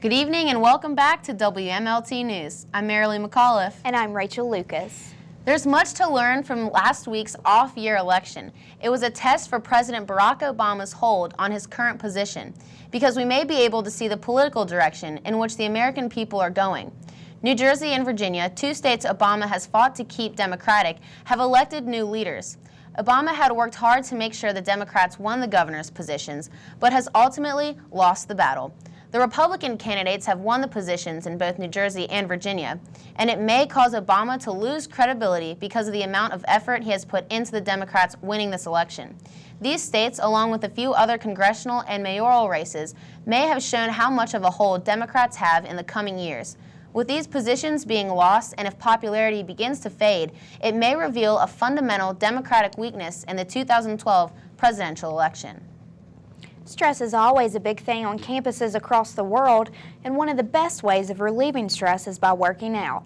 Good evening and welcome back to WMLT News. I'm Marilee McAuliffe. And I'm Rachel Lucas. There's much to learn from last week's off-year election. It was a test for President Barack Obama's hold on his current position, because we may be able to see the political direction in which the American people are going. New Jersey and Virginia, two states Obama has fought to keep Democratic, have elected new leaders. Obama had worked hard to make sure the Democrats won the governor's positions, but has ultimately lost the battle. The Republican candidates have won the positions in both New Jersey and Virginia, and it may cause Obama to lose credibility because of the amount of effort he has put into the Democrats winning this election. These states, along with a few other congressional and mayoral races, may have shown how much of a hold Democrats have in the coming years. With these positions being lost, and if popularity begins to fade, it may reveal a fundamental Democratic weakness in the 2012 presidential election. Stress is always a big thing on campuses across the world, and one of the best ways of relieving stress is by working out.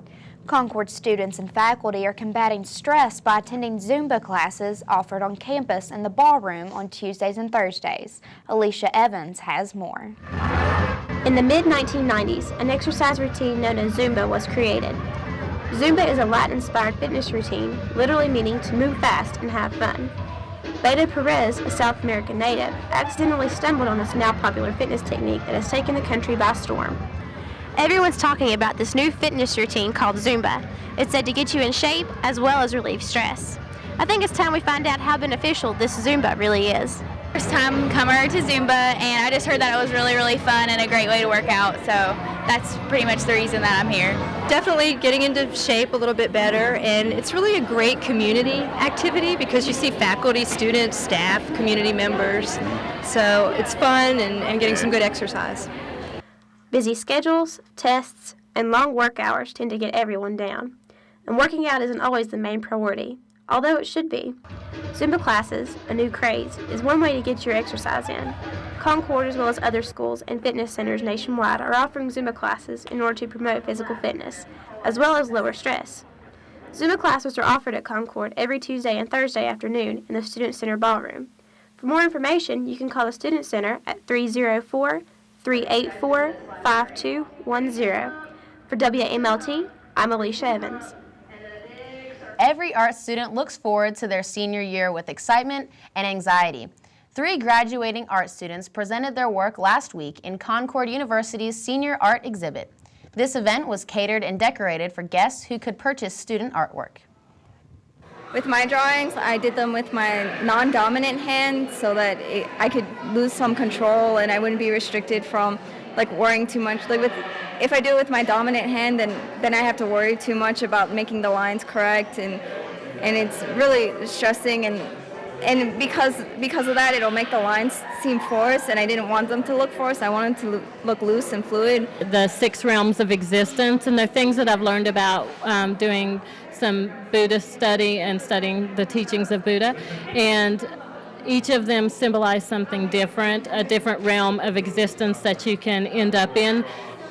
Concord students and faculty are combating stress by attending Zumba classes offered on campus in the ballroom on Tuesdays and Thursdays. Alicia Evans has more. In the mid-1990s, an exercise routine known as Zumba was created. Zumba is a Latin-inspired fitness routine, literally meaning to move fast and have fun. Beto Perez, a South American native, accidentally stumbled on this now popular fitness technique that has taken the country by storm. Everyone's talking about this new fitness routine called Zumba. It's said to get you in shape as well as relieve stress. I think it's time we find out how beneficial this Zumba really is. First time comer to Zumba, and I just heard that it was really fun and a great way to work out, so that's pretty much the reason that I'm here. Definitely getting into shape a little bit better, and it's really a great community activity because you see faculty, students, staff, community members, so it's fun and getting some good exercise. Busy schedules, tests, and long work hours tend to get everyone down, and working out isn't always the main priority, although it should be. Zumba classes, a new craze, is one way to get your exercise in. Concord, as well as other schools and fitness centers nationwide, are offering Zumba classes in order to promote physical fitness, as well as lower stress. Zumba classes are offered at Concord every Tuesday and Thursday afternoon in the Student Center Ballroom. For more information, you can call the Student Center at 304-384-5210. For WMLT, I'm Alicia Evans. Every art student looks forward to their senior year with excitement and anxiety. 3 graduating art students presented their work last week in Concord University's senior art exhibit. This event was catered and decorated for guests who could purchase student artwork. With my drawings, I did them with my non-dominant hand so that I could lose some control and I wouldn't be restricted from worrying too much. If I do it with my dominant hand, then I have to worry too much about making the lines correct, and it's really stressing, and because of that, it'll make the lines seem forced, and I didn't want them to look forced. I wanted them to look loose and fluid. The 6 realms of existence, and the things that I've learned about doing some Buddhist study and studying the teachings of Buddha, and each of them symbolize something different, a different realm of existence that you can end up in,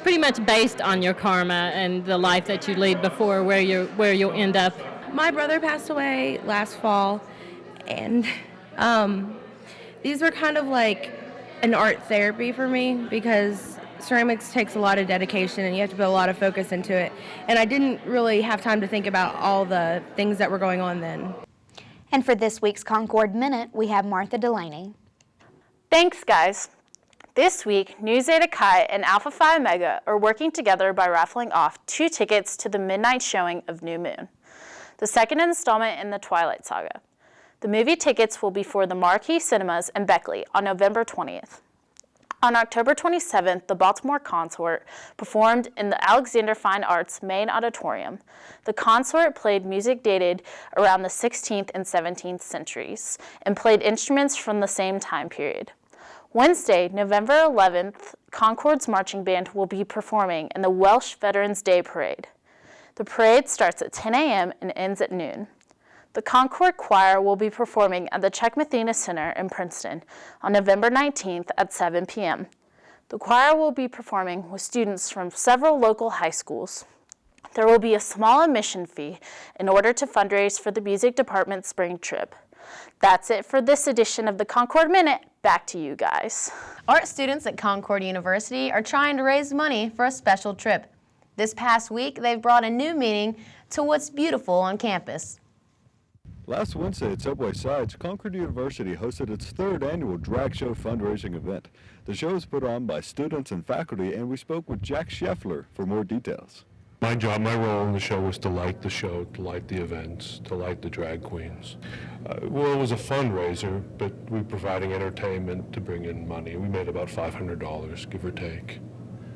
pretty much based on your karma and the life that you lead before where you'll end up. My brother passed away last fall, and these were kind of like an art therapy for me because ceramics takes a lot of dedication and you have to put a lot of focus into it, and I didn't really have time to think about all the things that were going on then. And for this week's Concord Minute, we have Martha Delaney. Thanks, guys. This week, Nu Zeta Chi and Alpha Phi Omega are working together by raffling off 2 tickets to the midnight showing of New Moon, the second installment in the Twilight Saga. The movie tickets will be for the Marquee Cinemas in Beckley on November 20th. On October 27th, the Baltimore Consort performed in the Alexander Fine Arts Main Auditorium. The consort played music dated around the 16th and 17th centuries and played instruments from the same time period. Wednesday, November 11th, Concord's marching band will be performing in the Welsh Veterans Day Parade. The parade starts at 10 a.m. and ends at noon. The Concord Choir will be performing at the Czech Mathena Center in Princeton on November 19th at 7 p.m. The choir will be performing with students from several local high schools. There will be a small admission fee in order to fundraise for the music department's spring trip. That's it for this edition of the Concord Minute. Back to you guys. Art students at Concord University are trying to raise money for a special trip. This past week, they've brought a new meaning to what's beautiful on campus. Last Wednesday at Subway Sides, Concord University hosted its third annual drag show fundraising event. The show was put on by students and faculty, and we spoke with Jack Scheffler for more details. My role in the show was to light the show, to light the events, to light the drag queens. Well, it was a fundraiser, but we were providing entertainment to bring in money. We made about $500, give or take.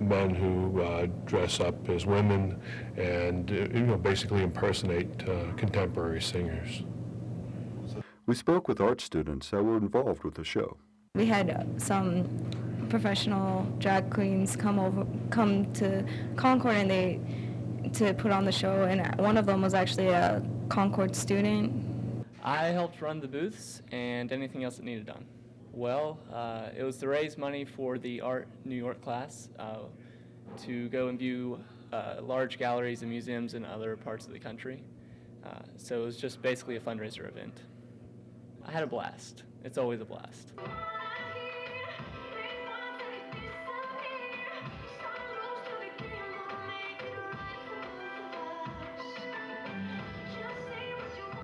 Men who dress up as women and basically impersonate contemporary singers. We spoke with art students that were involved with the show. We had some professional drag queens come to Concord to put on the show, and one of them was actually a Concord student. I helped run the booths and anything else that needed done. Well, it was to raise money for the Art New York class to go and view large galleries and museums in other parts of the country. So it was just basically a fundraiser event. I had a blast. It's always a blast.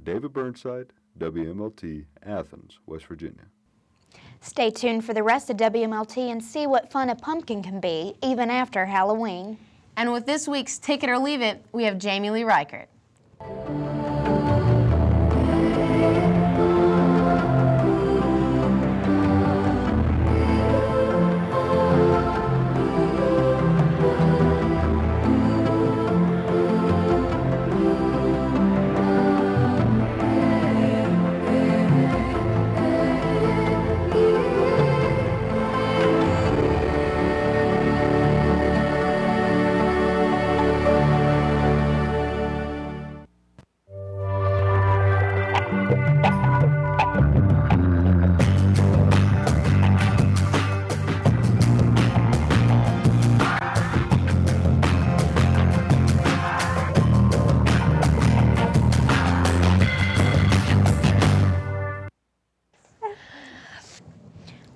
David Burnside, WMLT, Athens, West Virginia. Stay tuned for the rest of WMLT and see what fun a pumpkin can be, even after Halloween. And with this week's Take It or Leave It, we have Jamie Lee Reichert.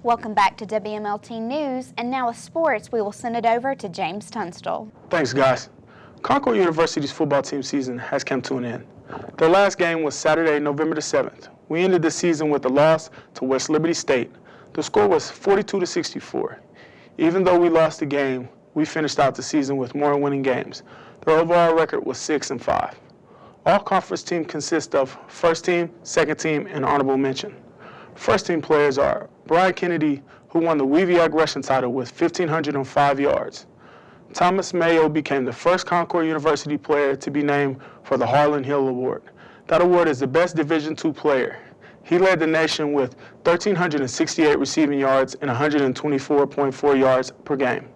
Welcome back to WMLT News, and now with sports, we will send it over to James Tunstall. Thanks, guys. Concord University's football team season has come to an end. Their last game was Saturday, November the 7th. We ended the season with a loss to West Liberty State. The score was 42-64. Even though we lost the game, we finished out the season with more winning games. Their overall record was 6-5. All conference team consists of first team, second team, and honorable mention. First team players are Brian Kennedy, who won the WEVIAC rushing title with 1,505 yards. Thomas Mayo became the first Concord University player to be named for the Harlan Hill Award. That award is the best Division II player. He led the nation with 1,368 receiving yards and 124.4 yards per game.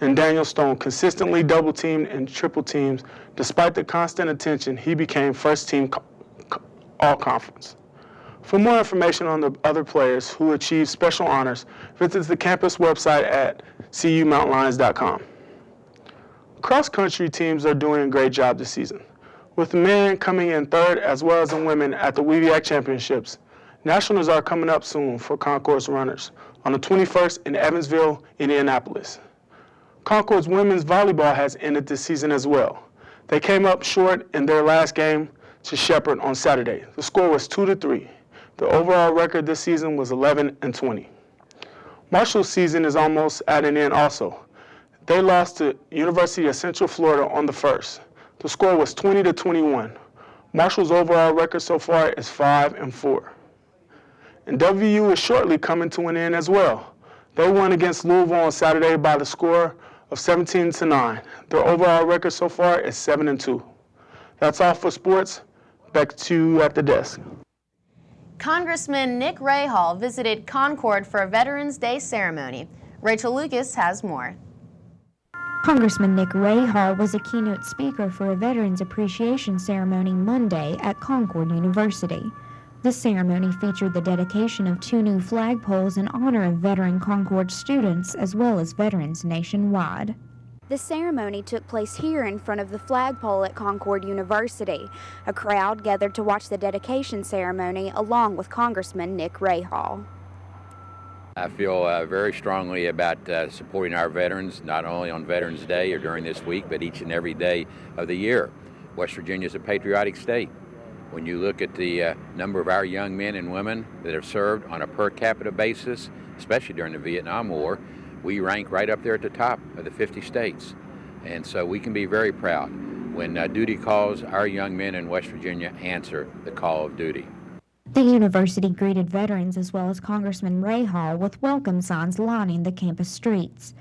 And Daniel Stone consistently double-teamed and triple-teamed. Despite the constant attention, he became first team all-conference. For more information on the other players who achieved special honors, visit the campus website at cumountainlions.com. Cross-country teams are doing a great job this season, with men coming in third as well as the women at the WEVIAC Championships. Nationals are coming up soon for Concord's runners on the 21st in Evansville, Indianapolis. Concord's women's volleyball has ended this season as well. They came up short in their last game to Shepherd on Saturday. The score was 2-3. The overall record this season was 11-20. Marshall's season is almost at an end also. They lost to University of Central Florida on the 1st. The score was 20-21. Marshall's overall record so far is 5-4. And WU is shortly coming to an end as well. They won against Louisville on Saturday by the score of 17-9. Their overall record so far is 7-2. That's all for sports. Back to you at the desk. Congressman Nick Rahal visited Concord for a Veterans Day ceremony. Rachel Lucas has more. Congressman Nick Rahal was a keynote speaker for a Veterans Appreciation Ceremony Monday at Concord University. The ceremony featured the dedication of 2 new flagpoles in honor of veteran Concord students as well as veterans nationwide. The ceremony took place here in front of the flagpole at Concord University. A crowd gathered to watch the dedication ceremony along with Congressman Nick Rahal. I feel very strongly about supporting our veterans, not only on Veterans Day or during this week, but each and every day of the year. West Virginia is a patriotic state. When you look at the number of our young men and women that have served on a per capita basis, especially during the Vietnam War, we rank right up there at the top of the 50 states. And so we can be very proud when duty calls, our young men in West Virginia answer the call of duty. The university greeted veterans as well as Congressman Rahal with welcome signs lining the campus streets.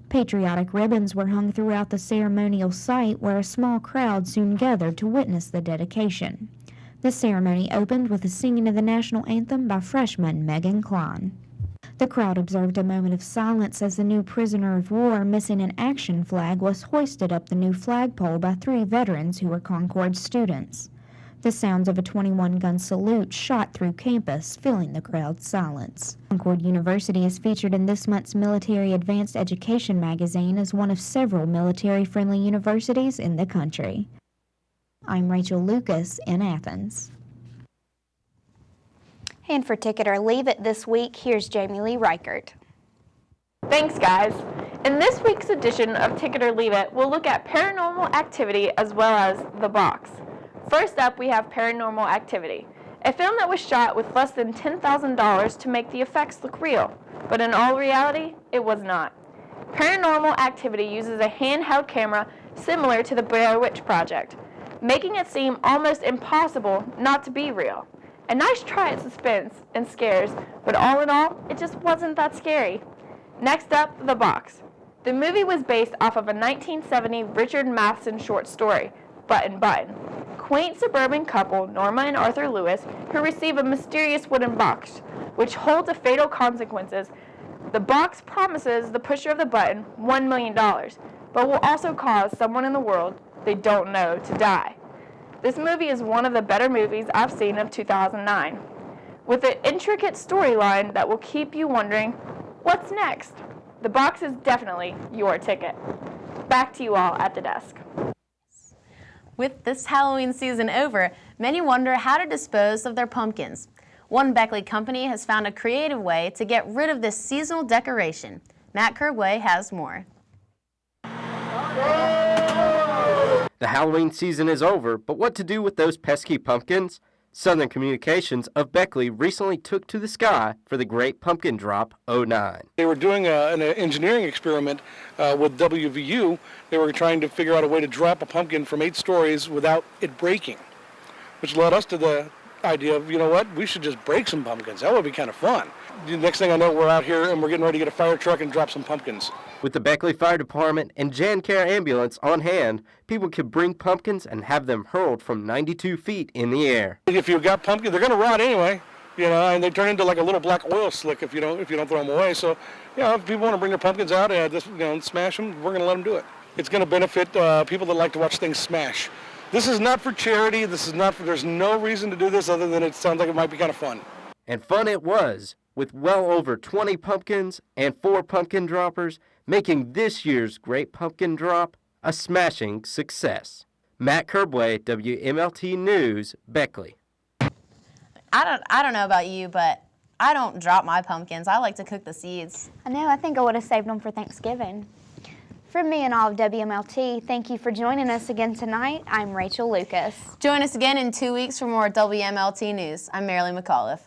Patriotic ribbons were hung throughout the ceremonial site where a small crowd soon gathered to witness the dedication. The ceremony opened with the singing of the national anthem by freshman Megan Klein. The crowd observed a moment of silence as the new prisoner of war missing in action flag was hoisted up the new flagpole by 3 veterans who were Concord students. The sounds of a 21-gun salute shot through campus, filling the crowd's silence. Concord University is featured in this month's Military Advanced Education magazine as one of several military-friendly universities in the country. I'm Rachel Lucas in Athens. And for Ticket or Leave It this week, here's Jamie Lee Reichert. Thanks, guys. In this week's edition of Ticket or Leave It, we'll look at paranormal activity as well as The Box. First up, we have Paranormal Activity, a film that was shot with less than $10,000 to make the effects look real, but in all reality, it was not. Paranormal Activity uses a handheld camera similar to the Blair Witch Project, making it seem almost impossible not to be real. A nice try at suspense and scares, but all in all, it just wasn't that scary. Next up, The Box. The movie was based off of a 1970 Richard Matheson short story, Button Button. Quaint suburban couple, Norma and Arthur Lewis, who receive a mysterious wooden box, which holds a fatal consequences. The box promises the pusher of the button $1 million, but will also cause someone in the world they don't know to die. This movie is one of the better movies I've seen of 2009, with an intricate storyline that will keep you wondering, what's next? The Box is definitely your ticket. Back to you all at the desk. With this Halloween season over, many wonder how to dispose of their pumpkins. One Beckley company has found a creative way to get rid of this seasonal decoration. Matt Curbway has more. The Halloween season is over, but what to do with those pesky pumpkins? Southern Communications of Beckley recently took to the sky for the Great Pumpkin Drop 09. They were doing an engineering experiment with WVU. They were trying to figure out a way to drop a pumpkin from 8 stories without it breaking, which led us to the idea of, you know what, we should just break some pumpkins. That would be kind of fun. The next thing I know, we're out here and we're getting ready to get a fire truck and drop some pumpkins. With the Beckley Fire Department and Jan Care Ambulance on hand, people could bring pumpkins and have them hurled from 92 feet in the air. If you've got pumpkins, they're going to rot anyway, you know, and they turn into like a little black oil slick if you don't throw them away. So, you know, if people want to bring their pumpkins out and just, you know, smash them, we're going to let them do it. It's going to benefit people that like to watch things smash. This is not for charity. This is not for, there's no reason to do this other than it sounds like it might be kind of fun. And fun it was, with well over 20 pumpkins and 4 pumpkin droppers, making this year's Great Pumpkin Drop a smashing success. Matt Curbway, WMLT News, Beckley. I don't know about you, but I don't drop my pumpkins. I like to cook the seeds. I know, I think I would have saved them for Thanksgiving. From me and all of WMLT, thank you for joining us again tonight. I'm Rachel Lucas. Join us again in 2 weeks for more WMLT News. I'm Marilyn McAuliffe.